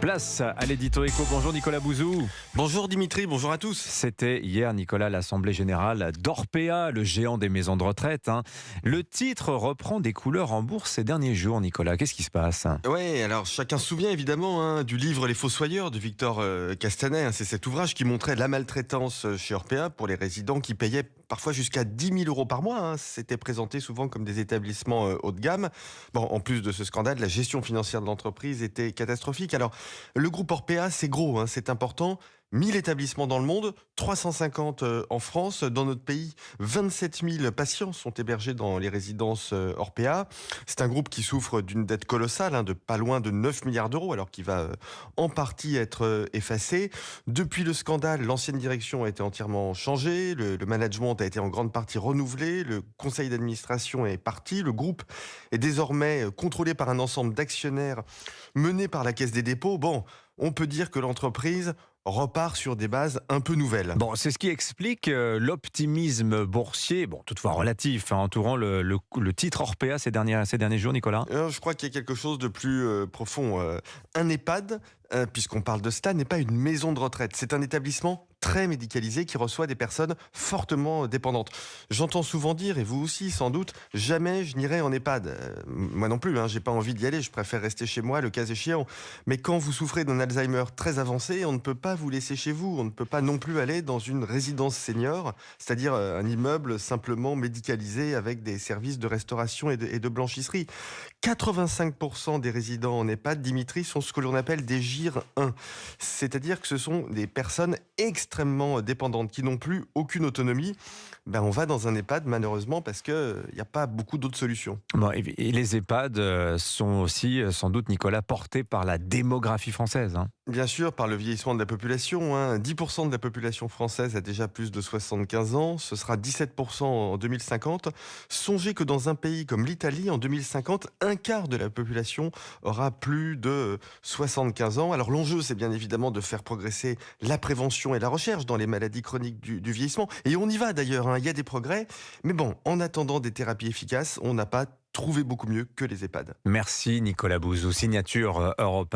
Place à l'édito éco. Bonjour Nicolas Bouzou. Bonjour Dimitri, bonjour à tous. C'était hier, Nicolas, l'Assemblée Générale d'Orpea, le géant des maisons de retraite. Le titre reprend des couleurs en bourse ces derniers jours, Nicolas. Qu'est-ce qui se passe? Ouais, alors chacun se souvient évidemment du livre Les Fossoyeurs de Victor Castanet. C'est cet ouvrage qui montrait la maltraitance chez Orpea pour les résidents qui payaient parfois jusqu'à 10 000 euros par mois. C'était présenté souvent comme des établissements haut de gamme. Bon, en plus de ce scandale, la gestion financière de l'entreprise était catastrophique. Alors, le groupe Orpea, c'est gros, c'est important. 1000 établissements dans le monde, 350 en France. Dans notre pays, 27 000 patients sont hébergés dans les résidences Orpea. C'est un groupe qui souffre d'une dette colossale, de pas loin de 9 milliards d'euros, alors qu'il va en partie être effacé. Depuis le scandale, l'ancienne direction a été entièrement changée, le management a été en grande partie renouvelé, le conseil d'administration est parti, le groupe est désormais contrôlé par un ensemble d'actionnaires menés par la Caisse des dépôts. Bon, on peut dire que l'entreprise repart sur des bases un peu nouvelles. Bon, c'est ce qui explique l'optimisme boursier, bon, toutefois relatif, entourant le titre Orpea ces derniers jours, Nicolas. Je crois qu'il y a quelque chose de plus profond. Un EHPAD, puisqu'on parle de cela, n'est pas une maison de retraite. C'est un établissement très médicalisé qui reçoit des personnes fortement dépendantes. J'entends souvent dire, et vous aussi sans doute, jamais je n'irai en EHPAD. Moi non plus, j'ai pas envie d'y aller, je préfère rester chez moi le cas échéant. Mais quand vous souffrez d'un Alzheimer très avancé, on ne peut pas vous laisser chez vous. On ne peut pas non plus aller dans une résidence senior, c'est-à-dire un immeuble simplement médicalisé avec des services de restauration et de blanchisserie. 85% des résidents en EHPAD, Dimitri, sont ce que l'on appelle des GIR 1. C'est-à-dire que ce sont des personnes extrêmement dépendantes qui n'ont plus aucune autonomie. On va dans un EHPAD malheureusement parce qu'il n'y a pas beaucoup d'autres solutions. Bon, et les EHPAD sont aussi, sans doute, Nicolas, portés par la démographie française. Bien sûr, par le vieillissement de la population. 10% de la population française a déjà plus de 75 ans. Ce sera 17% en 2050. Songez que dans un pays comme l'Italie, en 2050, un quart de la population aura plus de 75 ans. Alors l'enjeu, c'est bien évidemment de faire progresser la prévention et la recherche dans les maladies chroniques du vieillissement. Et on y va d'ailleurs, il y a des progrès. Mais bon, en attendant des thérapies efficaces, on n'a pas trouvé beaucoup mieux que les EHPAD. Merci Nicolas Bouzou, signature Europe 1.